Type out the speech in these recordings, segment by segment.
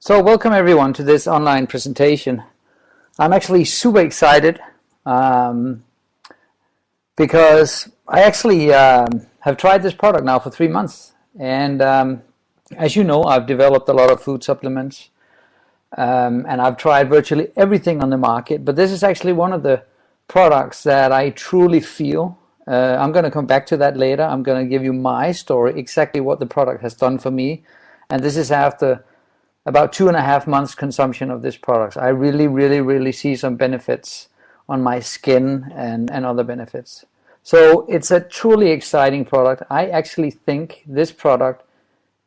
So welcome everyone to this online presentation. I'm actually super excited because I actually have tried this product now for 3 months, and as you know, I've developed a lot of food supplements and I've tried virtually everything on the market, but this is actually one of the products that I truly feel. I'm going to come back to that later. I'm going to give you my story, exactly what the product has done for me, and this is after about 2.5 months consumption of this product. I really see some benefits on my skin and other benefits. So it's a truly exciting product. I actually think this product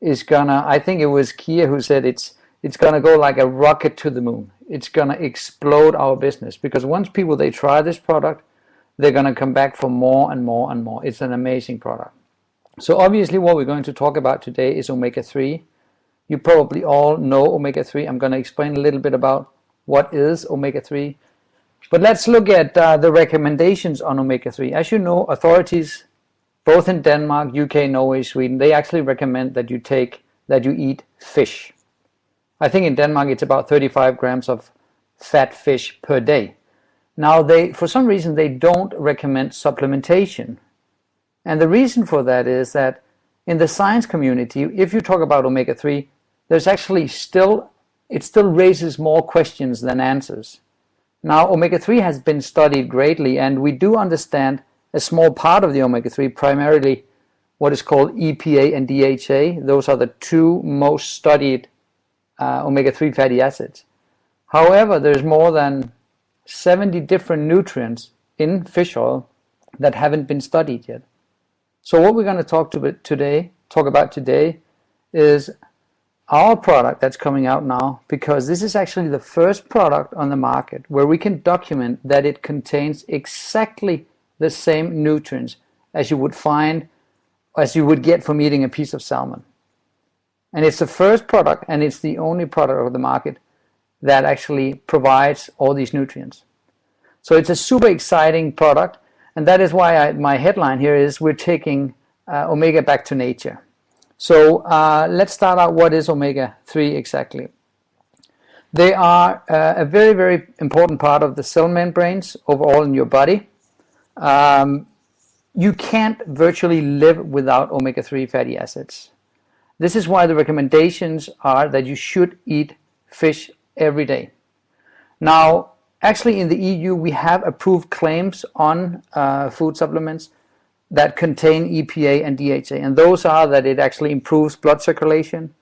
is gonna, I think it was Kia who said it's gonna go like a rocket to the moon. It's gonna explode our business, because once people they try this product, they're gonna come back for more and more and more. It's an amazing product. So obviously what we're going to talk about today is omega-3. You probably all know omega-3. I'm going to explain a little bit about what is omega-3. But let's look at the recommendations on omega-3. As you know, authorities, both in Denmark, UK, Norway, Sweden, they actually recommend that you eat fish. I think in Denmark it's about 35 grams of fat fish per day. Now, for some reason, they don't recommend supplementation. And the reason for that is that in the science community, if you talk about omega-3, there's actually it still raises more questions than answers. Now, omega-3 has been studied greatly, and we do understand a small part of the omega-3, primarily what is called EPA and DHA. Those are the two most studied omega-3 fatty acids. However, there's more than 70 different nutrients in fish oil that haven't been studied yet. So what we're going to talk about today is our product that's coming out now, because this is actually the first product on the market where we can document that it contains exactly the same nutrients as you would get from eating a piece of salmon. And it's the first product, and it's the only product of the market that actually provides all these nutrients. So it's a super exciting product, and that is why my headline here is we're taking omega back to nature. So let's start out. What is omega-3 exactly? They are a very important part of the cell membranes overall in your body. You can't virtually live without omega-3 fatty acids. This is why the recommendations are that you should eat fish every day. Now, actually in the EU we have approved claims on food supplements that contain EPA and DHA, and those are that it actually improves blood circulation,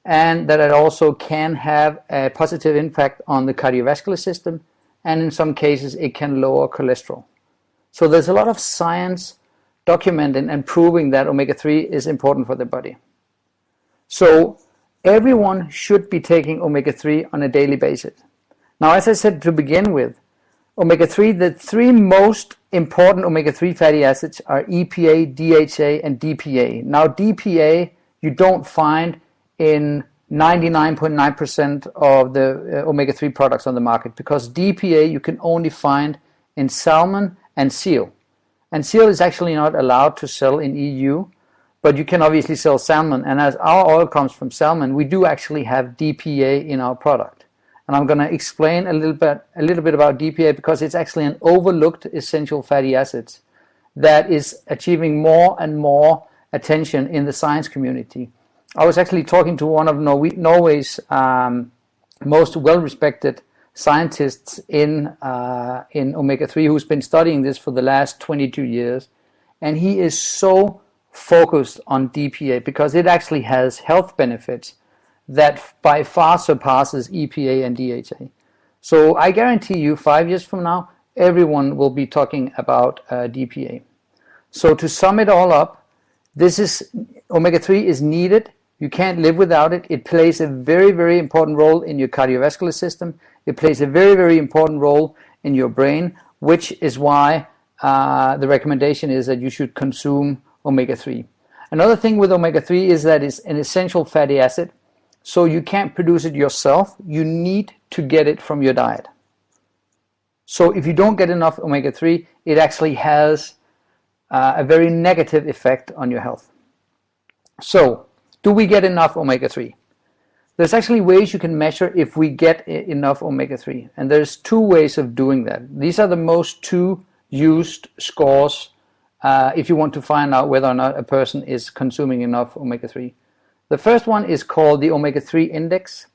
and that it also can have a positive impact on the cardiovascular system, and in some cases it can lower cholesterol. So there's a lot of science documenting and proving that omega-3 is important for the body. So everyone should be taking omega-3 on a daily basis. Now, as I said to begin with, omega-3, the three most important omega-3 fatty acids are EPA, DHA, and DPA. Now, DPA you don't find in 99.9% of the omega-3 products on the market, because DPA you can only find in salmon and seal. And seal is actually not allowed to sell in EU, but you can obviously sell salmon. And as our oil comes from salmon, we do actually have DPA in our product. And I'm going to explain a little bit about DPA, because it's actually an overlooked essential fatty acids that is achieving more and more attention in the science community. I was actually talking to one of Norway's most well-respected scientists in omega-3, who's been studying this for the last 22 years, and he is so focused on DPA because it actually has health benefits that by far surpasses EPA and DHA. So I guarantee you 5 years from now, everyone will be talking about DPA. So to sum it all up, omega-3 is needed. You can't live without it. It plays a very important role in your cardiovascular system. It plays a very important role in your brain, which is why the recommendation is that you should consume omega-3. Another thing with omega-3 is that it's an essential fatty acid. So you can't produce it yourself. You need to get it from your diet. So if you don't get enough omega-3, it actually has a very negative effect on your health. So do we get enough omega-3? there's actually ways you can measure if we get enough omega-3. And there's two ways of doing that. These are the most two used scores if you want to find out whether or not a person is consuming enough omega-3. The first one is called the omega-3 index.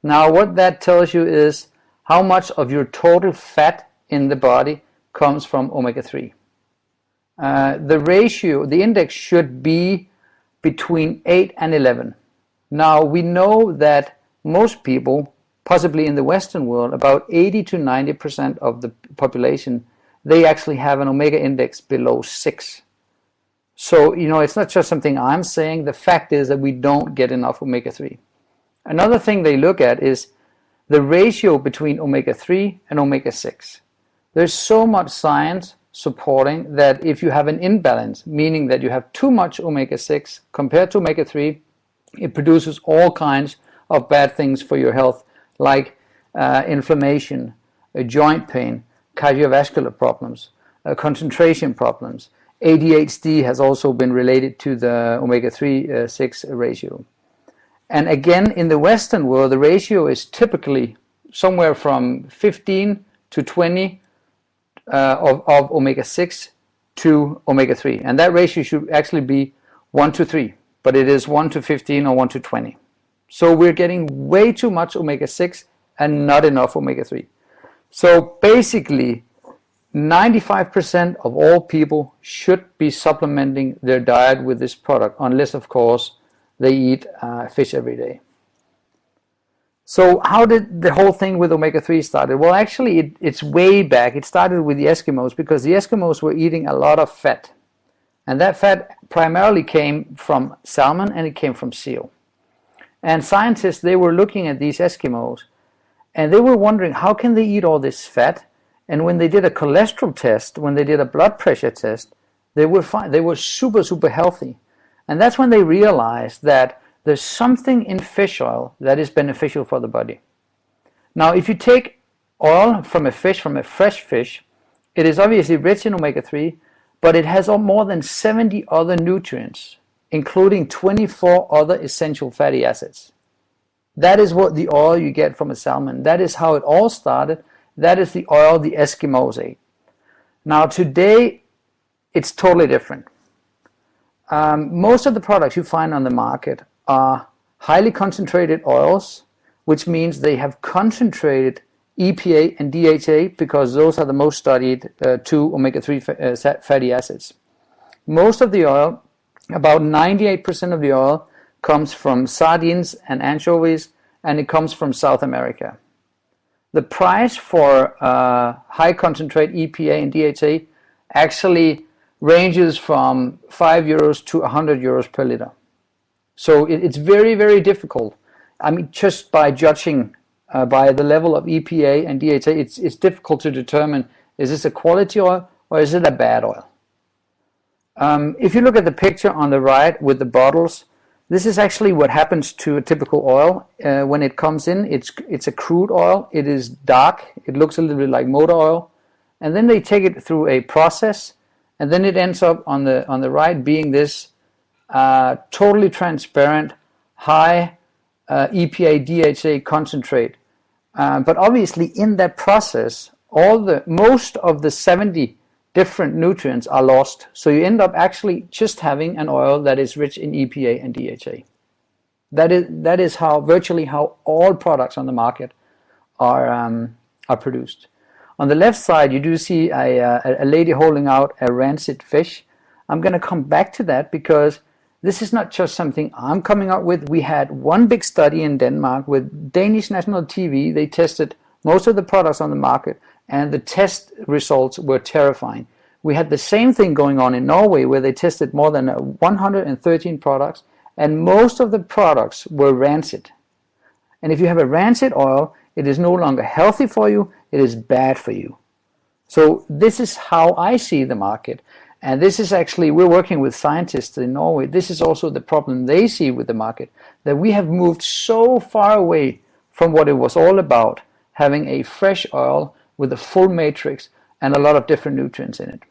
Now what that tells you is how much of your total fat in the body comes from omega-3. The ratio, the index should be between 8 and 11. Now we know that most people, possibly in the Western world, about 80 to 90% of the population, they actually have an omega index below 6. So, it's not just something I'm saying. The fact is that we don't get enough omega-3. Another thing they look at is the ratio between omega-3 and omega-6. There's so much science supporting that if you have an imbalance, meaning that you have too much omega-6 compared to omega-3, it produces all kinds of bad things for your health, like inflammation, joint pain, cardiovascular problems, concentration problems. ADHD has also been related to the omega-3 6 ratio. And again, in the Western world, the ratio is typically somewhere from 15 to 20 of omega-6 to omega-3. And that ratio should actually be 1 to 3, but it is 1 to 15 or 1 to 20. So we're getting way too much omega-6 and not enough omega-3. So basically, 95% of all people should be supplementing their diet with this product, unless, of course, they eat fish every day. So how did the whole thing with omega-3 started? Well, actually, it's way back. It started with the Eskimos, because the Eskimos were eating a lot of fat. And that fat primarily came from salmon, and it came from seal. And scientists, they were looking at these Eskimos, and they were wondering, how can they eat all this fat? And when they did a cholesterol test, when they did a blood pressure test, they were fine. They were super, super healthy. And that's when they realized that there's something in fish oil that is beneficial for the body. Now, if you take oil from a fish, from a fresh fish, it is obviously rich in omega-3, but it has more than 70 other nutrients, including 24 other essential fatty acids. That is what the oil you get from a salmon. That is how it all started. That is the oil the Eskimos ate. Now today, it's totally different. Most of the products you find on the market are highly concentrated oils, which means they have concentrated EPA and DHA, because those are the most studied two omega-3 fatty acids. Most of the oil, about 98% of the oil, comes from sardines and anchovies, and it comes from South America. The price for high concentrate EPA and DHA actually ranges from 5 euros to 100 euros per liter. So it's very, very difficult. I mean, just by judging by the level of EPA and DHA, it's difficult to determine, is this a quality oil or is it a bad oil? If you look at the picture on the right with the bottles, this is actually what happens to a typical oil. When it comes in, it's a crude oil. It is dark. It looks a little bit like motor oil. And then they take it through a process, and then it ends up on the right being this totally transparent, high EPA, DHA concentrate. But obviously in that process, most of the 70 different nutrients are lost. So you end up actually just having an oil that is rich in EPA and DHA. That is virtually how all products on the market are produced. On the left side, you do see a lady holding out a rancid fish. I'm going to come back to that, because this is not just something I'm coming up with. We had one big study in Denmark with Danish national TV. They tested most of the products on the market, and the test results were terrifying. We had the same thing going on in Norway, where they tested more than 113 products, and most of the products were rancid. And if you have a rancid oil, it is no longer healthy for you, it is bad for you. So this is how I see the market. And this is actually, we're working with scientists in Norway. This is also the problem they see with the market, that we have moved so far away from what it was all about, having a fresh oil with a full matrix and a lot of different nutrients in it.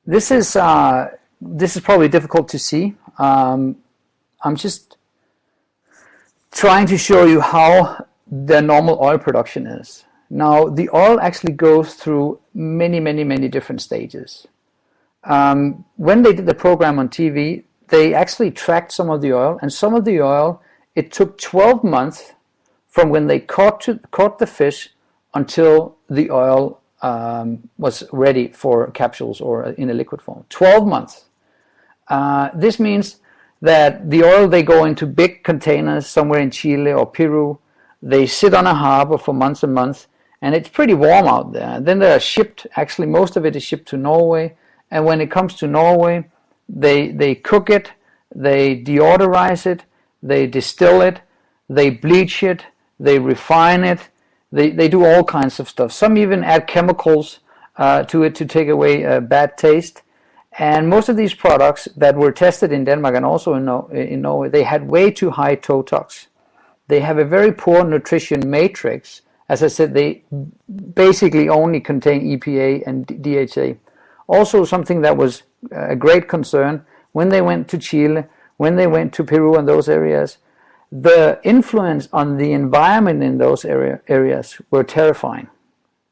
This is probably difficult to see. I'm just trying to show you how the normal oil production is. Now, the oil actually goes through many different stages. When they did the program on TV, they actually tracked some of the oil, and some of the oil, it took 12 months from when they caught the fish until the oil was ready for capsules or in a liquid form. 12 months. This means that the oil, they go into big containers somewhere in Chile or Peru. They sit on a harbor for months and months, and it's pretty warm out there. Then they are shipped, actually most of it is shipped to Norway, and when it comes to Norway, they cook it, they deodorize it, they distill it, they bleach it, they refine it, they do all kinds of stuff. Some even add chemicals to it to take away bad taste. And most of these products that were tested in Denmark and also in Norway, they had way too high totox. They have a very poor nutrition matrix. As I said, they basically only contain EPA and DHA. Also something that was a great concern when they went to Chile, when they went to Peru and those areas, the influence on the environment in those areas were terrifying.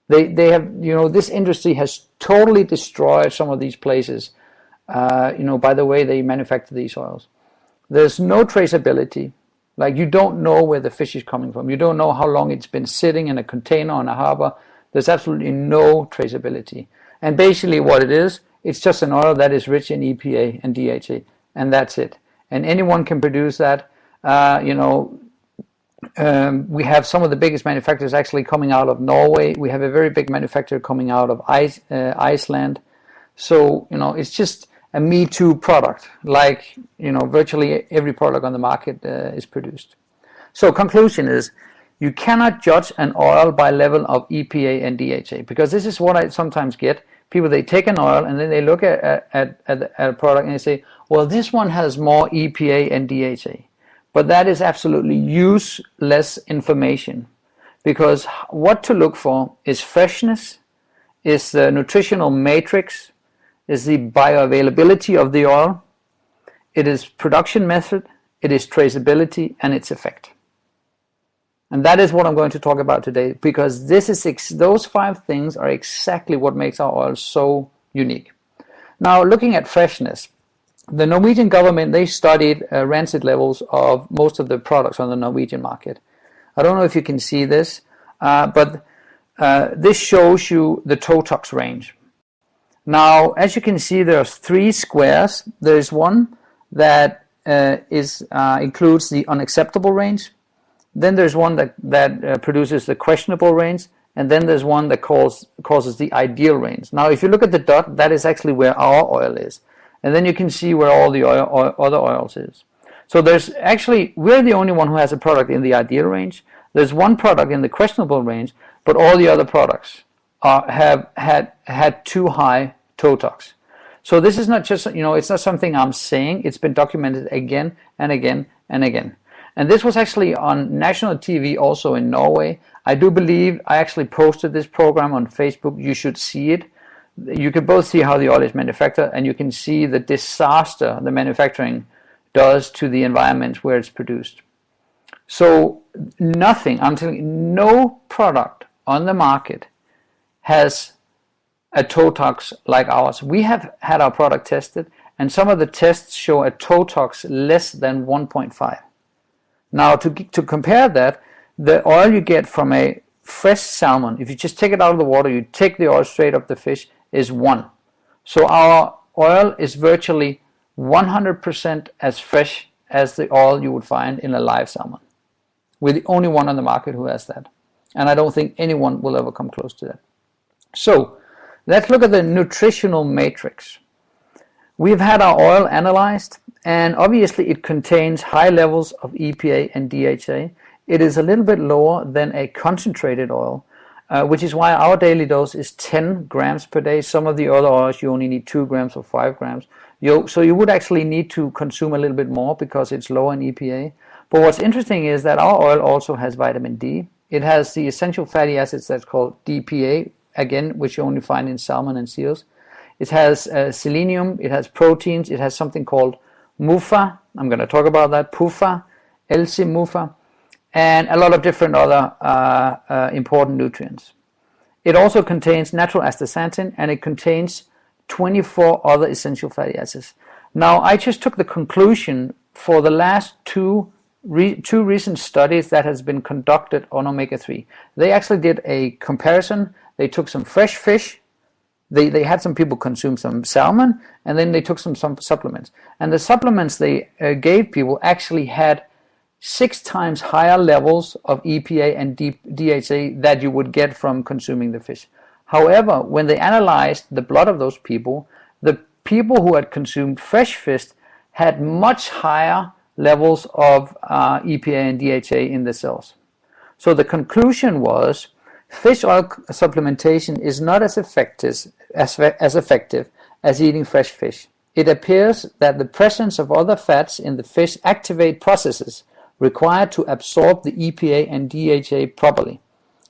They have, this industry has totally destroyed some of these places, by the way they manufacture these oils. There's no traceability. Like, you don't know where the fish is coming from. You don't know how long it's been sitting in a container on a harbor. There's absolutely no traceability. And basically what it is, it's just an oil that is rich in EPA and DHA, and that's it. And anyone can produce that. We have some of the biggest manufacturers actually coming out of Norway. We have a very big manufacturer coming out of Iceland. So, it's just a Me Too product, like, virtually every product on the market is produced. So conclusion is, you cannot judge an oil by level of EPA and DHA, because this is what I sometimes get. People, they take an oil and then they look at a product and they say, well, this one has more EPA and DHA. But that is absolutely useless information, because what to look for is freshness, is the nutritional matrix, is the bioavailability of the oil, it is production method, it is traceability, and its effect. And that is what I'm going to talk about today, because those 5 things are exactly what makes our oil so unique. Now, looking at freshness, the Norwegian government, they studied rancid levels of most of the products on the Norwegian market. I don't know if you can see this, but this shows you the totox range. Now, as you can see, there are 3 squares. There's one that includes the unacceptable range. Then there's one that produces the questionable range, and then there's one that causes the ideal range. Now, if you look at the dot, that is actually where our oil is. And then you can see where all the other oils is. So we're the only one who has a product in the ideal range. There's one product in the questionable range, but all the other products have had too high totox. So this is not just, it's not something I'm saying. It's been documented again and again and again. And this was actually on national TV also in Norway. I do believe I actually posted this program on Facebook. You should see it. You can both see how the oil is manufactured, and you can see the disaster the manufacturing does to the environment where it's produced. So I'm telling you, no product on the market has a totox like ours. We have had our product tested, and some of the tests show a totox less than 1.5. Now, to compare that, the oil you get from a fresh salmon, if you just take it out of the water, you take the oil straight up the fish, is 1. So our oil is virtually 100% as fresh as the oil you would find in a live salmon. We're the only one on the market who has that. And I don't think anyone will ever come close to that. So let's look at the nutritional matrix. We've had our oil analyzed, and obviously it contains high levels of EPA and DHA. It is a little bit lower than a concentrated oil, which is why our daily dose is 10 grams per day. Some of the other oils you only need 2 grams or 5 grams. So you would actually need to consume a little bit more because it's lower in EPA. But what's interesting is that our oil also has vitamin D. It has the essential fatty acids that's called DPA, again, which you only find in salmon and seals. It has selenium, it has proteins, it has something called MUFA. I'm going to talk about that, PUFA, LC-MUFA. and a lot of different other important nutrients. It also contains natural astaxanthin, and it contains 24 other essential fatty acids. Now, I just took the conclusion for the last two recent studies that has been conducted on omega-3. They actually did a comparison. They took some fresh fish. They had some people consume some salmon, and then they took some supplements. And the supplements they gave people actually had 6 times higher levels of EPA and DHA that you would get from consuming the fish. However, when they analyzed the blood of those people, the people who had consumed fresh fish had much higher levels of EPA and DHA in the cells. So the conclusion was fish oil supplementation is not as effective as eating fresh fish. It appears that the presence of other fats in the fish activate processes required to absorb the EPA and DHA properly.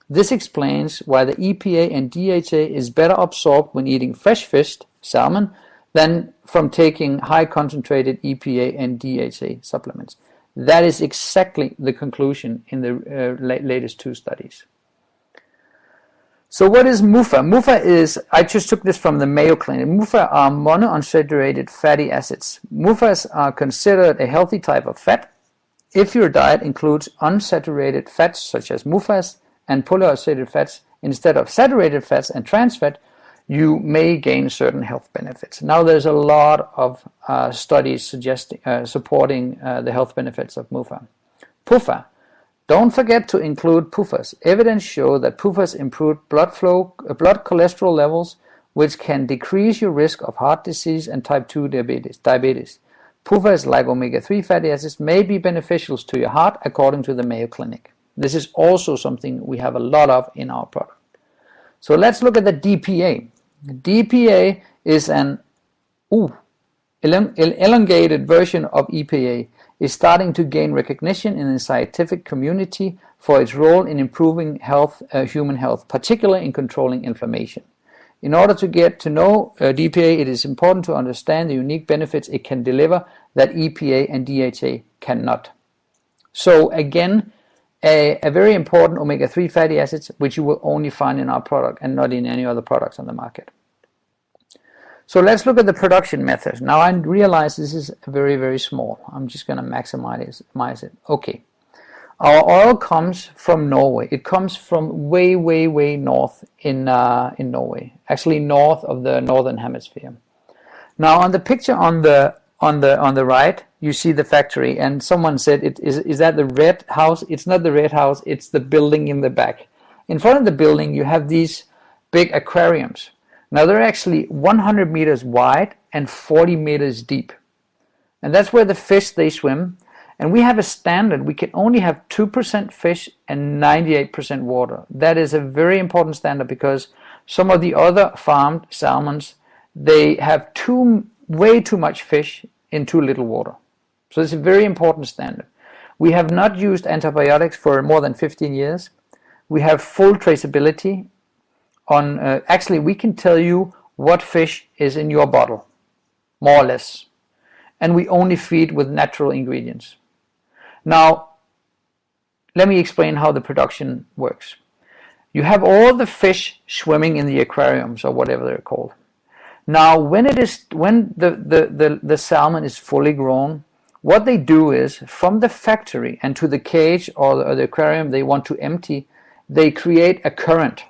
This explains why the EPA and DHA is better absorbed when eating fresh fish, salmon, than from taking high concentrated EPA and DHA supplements. That is exactly the conclusion in the latest 2 studies. So what is MUFA? MUFA is, I just took this from the Mayo Clinic. MUFA are monounsaturated fatty acids. MUFAs are considered a healthy type of fat if your diet includes unsaturated fats such as MUFAs and polyunsaturated fats instead of saturated fats and trans fat. You may gain certain health benefits. Now there's a lot of studies supporting the health benefits of MUFA. PUFA. Don't forget to include PUFAs. Evidence shows that PUFAs improve blood cholesterol levels, which can decrease your risk of heart disease and type 2 diabetes. PUFAs, like omega-3 fatty acids, may be beneficial to your heart according to the Mayo Clinic. This is also something we have a lot of in our product. So let's look at the DPA. DPA is an elongated version of EPA. Is starting to gain recognition in the scientific community for its role in improving human health, particularly in controlling inflammation. In order to get to know DPA, it is important to understand the unique benefits it can deliver that EPA and DHA cannot. So again, a very important omega-3 fatty acids, which you will only find in our product and not in any other products on the market. So let's look at the production methods. Now I realize this is very, very small. I'm just going to maximize it. Okay. Our oil comes from Norway. It comes from way, way, way north in Norway. Actually north of the northern hemisphere. Now on the picture on the right, you see the factory, and someone said, is that the red house? It's not the red house, it's the building in the back. In front of the building you have these big aquariums. Now they're actually 100 meters wide and 40 meters deep. And that's where the fish, they swim. And we have a standard. We can only have 2% fish and 98% water. That is a very important standard because some of the other farmed salmons, they have way too much fish in too little water. So it's a very important standard. We have not used antibiotics for more than 15 years. We have full traceability. Actually, we can tell you what fish is in your bottle, more or less. And we only feed with natural ingredients. Now, let me explain how the production works. You have all the fish swimming in the aquariums or whatever they're called. Now, when the salmon is fully grown, what they do is from the factory and to the cage or the aquarium they want to empty, they create a current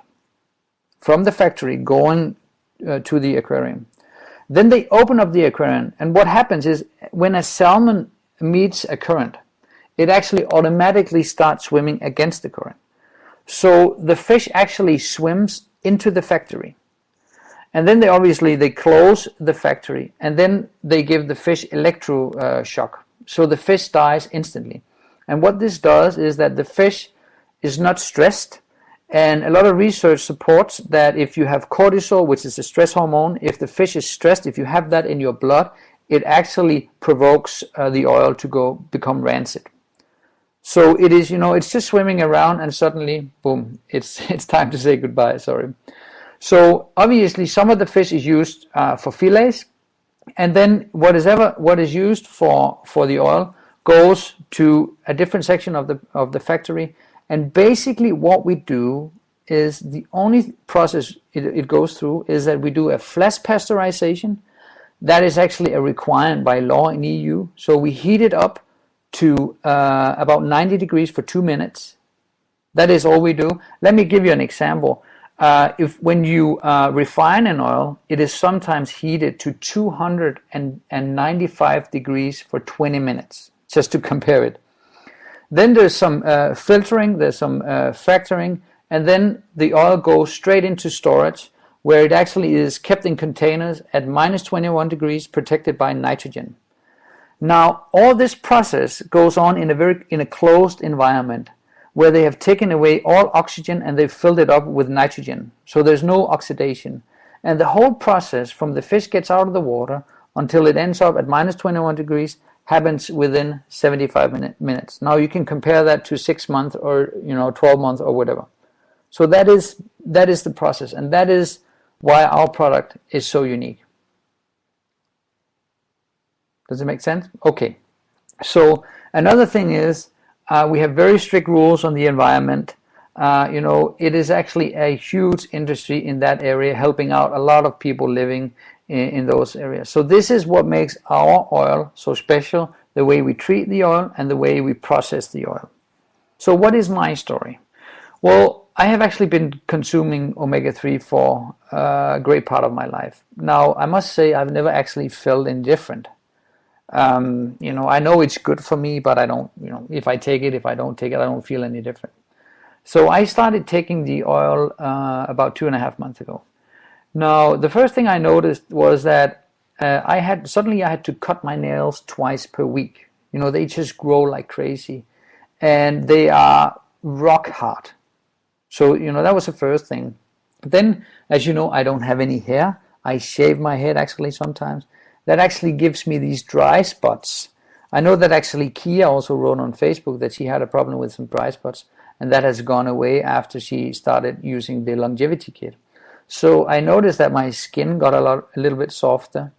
from the factory going to the aquarium. Then they open up the aquarium, and what happens is when a salmon meets a current, it actually automatically starts swimming against the current. So the fish actually swims into the factory. And then they close the factory, and then they give the fish electroshock. So the fish dies instantly. And what this does is that the fish is not stressed. And a lot of research supports that if you have cortisol, which is a stress hormone, if the fish is stressed, if you have that in your blood, it actually provokes the oil to become rancid. So it is, it's just swimming around, and suddenly, boom, it's time to say goodbye. Sorry. So obviously, some of the fish is used for fillets, and then what is used for the oil goes to a different section of the factory, and basically what we do is the only process it goes through is that we do a flash pasteurization. That is actually a requirement by law in EU. So we heat it up to about 90 degrees for 2 minutes. That is all we do. Let me give you an example. When you refine an oil, it is sometimes heated to 295 degrees for 20 minutes, just to compare it. Then there's some filtering, there's some factoring, and then the oil goes straight into storage, where it actually is kept in containers at minus 21 degrees, protected by nitrogen. Now, all this process goes on in a closed environment, where they have taken away all oxygen and they've filled it up with nitrogen. So there's no oxidation. And the whole process from the fish gets out of the water until it ends up at minus 21 degrees happens within 75 minutes. Now you can compare that to 6 months or 12 months or whatever. So that is the process, and that is why our product is so unique. Does it make sense? Okay. So another thing is we have very strict rules on the environment. It is actually a huge industry in that area, helping out a lot of people living in those areas. So this is what makes our oil so special, the way we treat the oil and the way we process the oil. So what is my story? Well, I have actually been consuming omega-3 for a great part of my life. Now, I must say I've never actually felt indifferent. I know it's good for me, but I don't, if I take it, if I don't take it, I don't feel any different. So I started taking the oil about 2.5 months ago. Now, the first thing I noticed was that I had to cut my nails twice per week. They just grow like crazy, and they are rock hard. So, that was the first thing. But then, as you know, I don't have any hair. I shave my head actually sometimes. That actually gives me these dry spots. I know that actually Kia also wrote on Facebook that she had a problem with some dry spots, and that has gone away after she started using the longevity kit. So I noticed that my skin got a little bit softer.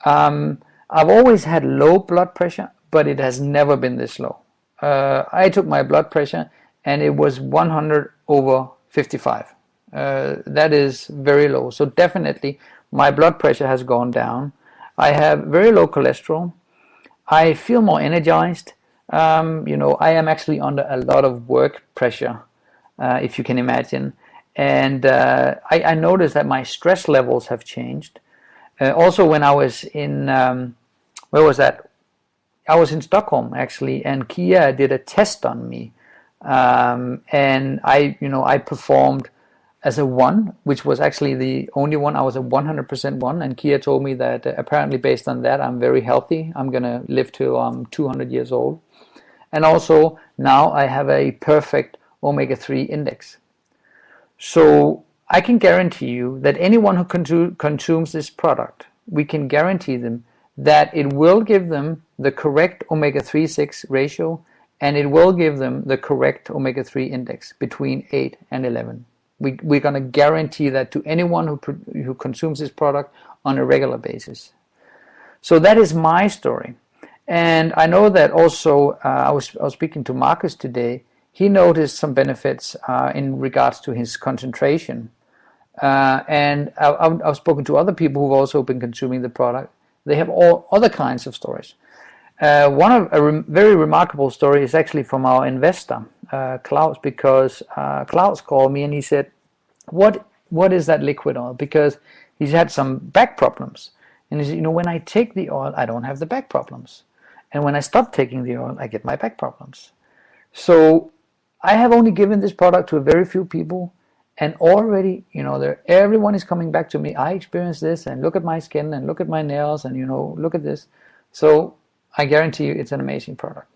I've always had low blood pressure, but it has never been this low. I took my blood pressure and it was 100/55. That is very low. So definitely my blood pressure has gone down. I have very low cholesterol. I feel more energized. I am actually under a lot of work pressure, if you can imagine. And I noticed that my stress levels have changed. Also, when I was in, where was that? I was in Stockholm actually, and Kia did a test on me. And I performed as a 1, which was actually the only one. I was a 100% 1, and Kia told me that apparently based on that, I'm very healthy. I'm going to live till I'm 200 years old. And also now I have a perfect omega-3 index. So I can guarantee you that anyone who consumes this product, we can guarantee them that it will give them the correct omega-3/6 ratio, and it will give them the correct omega-3 index between 8 and 11. We're going to guarantee that to anyone who consumes this product on a regular basis. So that is my story. And I know that also, I was speaking to Marcus today. He noticed some benefits in regards to his concentration. And I've spoken to other people who've also been consuming the product. They have all other kinds of stories. Very remarkable story is actually from our investor, Klaus, because Klaus called me and he said, what is that liquid oil? Because he's had some back problems. And he said, when I take the oil, I don't have the back problems. And when I stop taking the oil, I get my back problems. So I have only given this product to a very few people, and already, everyone is coming back to me. I experienced this, and look at my skin, and look at my nails, and look at this. So I guarantee you it's an amazing product.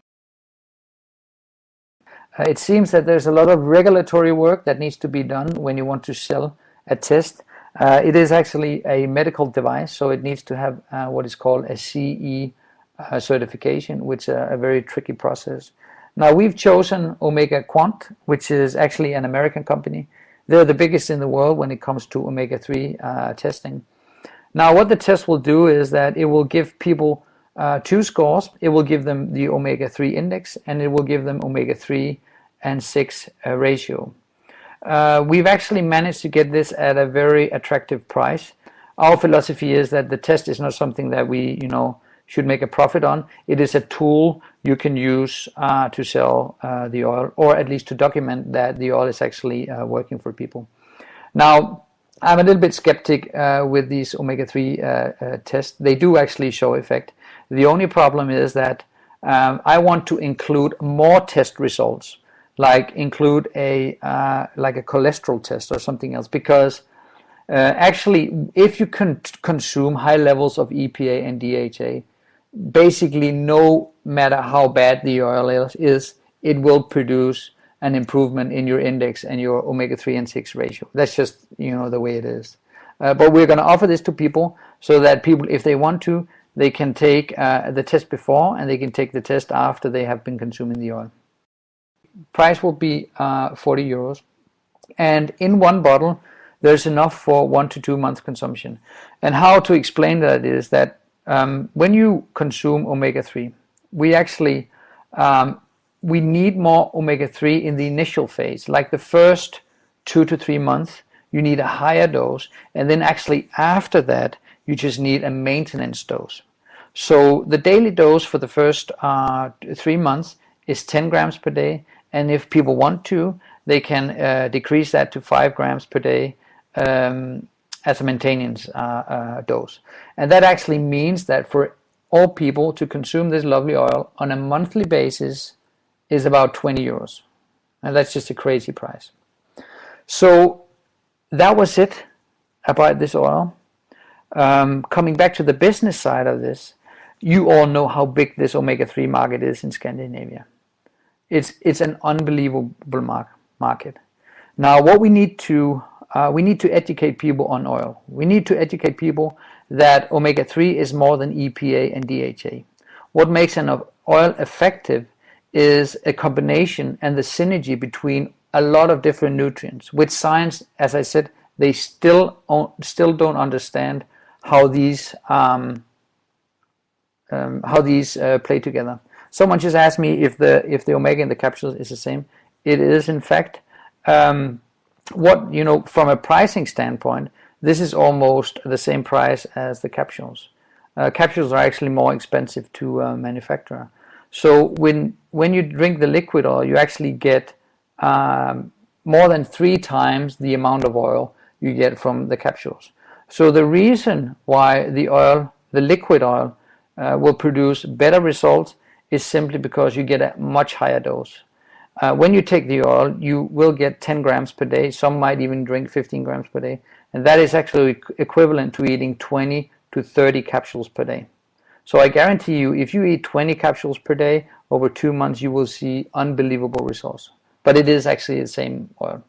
It seems that there's a lot of regulatory work that needs to be done when you want to sell a test. It is actually a medical device, so it needs to have what is called a CE certification, which is a very tricky process. Now, we've chosen Omega Quant, which is actually an American company. They're the biggest in the world when it comes to omega-3 testing. Now, what the test will do is that it will give people 2 scores, it will give them the omega-3 index, and it will give them omega-3 and 6 ratio. We've actually managed to get this at a very attractive price. Our philosophy is that the test is not something that we, should make a profit on. It is a tool you can use to sell the oil, or at least to document that the oil is actually working for people. Now, I'm a little bit skeptic with these omega-3 tests. They do actually show effect. The only problem is that I want to include more test results, like include a cholesterol test or something else, because actually, if you can consume high levels of EPA and DHA, basically no matter how bad the oil is, it will produce an improvement in your index and your omega-3 and 6 ratio. That's just, the way it is. But we're going to offer this to people so that people, if they want to, they can take the test before and they can take the test after they have been consuming the oil. Price will be 40 euros. And in one bottle, there's enough for 1 to 2 months consumption. And how to explain that is that when you consume omega-3, we actually we need more omega-3 in the initial phase, like the first 2 to 3 months. You need a higher dose, and then actually after that, you just need a maintenance dose. So the daily dose for the first 3 months is 10 grams per day, and if people want to, they can decrease that to 5 grams per day as a maintenance dose. And that actually means that for all people to consume this lovely oil on a monthly basis is about 20 euros. And that's just a crazy price. So that was it about this oil. Coming back to the business side of this, you all know how big this omega-3 market is in Scandinavia. It's an unbelievable market. Now, what we need to educate people on oil. We need to educate people that omega-3 is more than EPA and DHA. What makes an oil effective is a combination and the synergy between a lot of different nutrients. With science, as I said, they still don't understand how these play together. Someone just asked me if the omega in the capsules is the same. It is, in fact. From a pricing standpoint, this is almost the same price as the capsules. Capsules are actually more expensive to manufacture. So when you drink the liquid oil, you actually get more than 3 times the amount of oil you get from the capsules. So the reason why the liquid oil will produce better results is simply because you get a much higher dose. When you take the oil, you will get 10 grams per day. Some might even drink 15 grams per day. And that is actually equivalent to eating 20 to 30 capsules per day. So I guarantee you, if you eat 20 capsules per day over 2 months, you will see unbelievable results. But it is actually the same oil.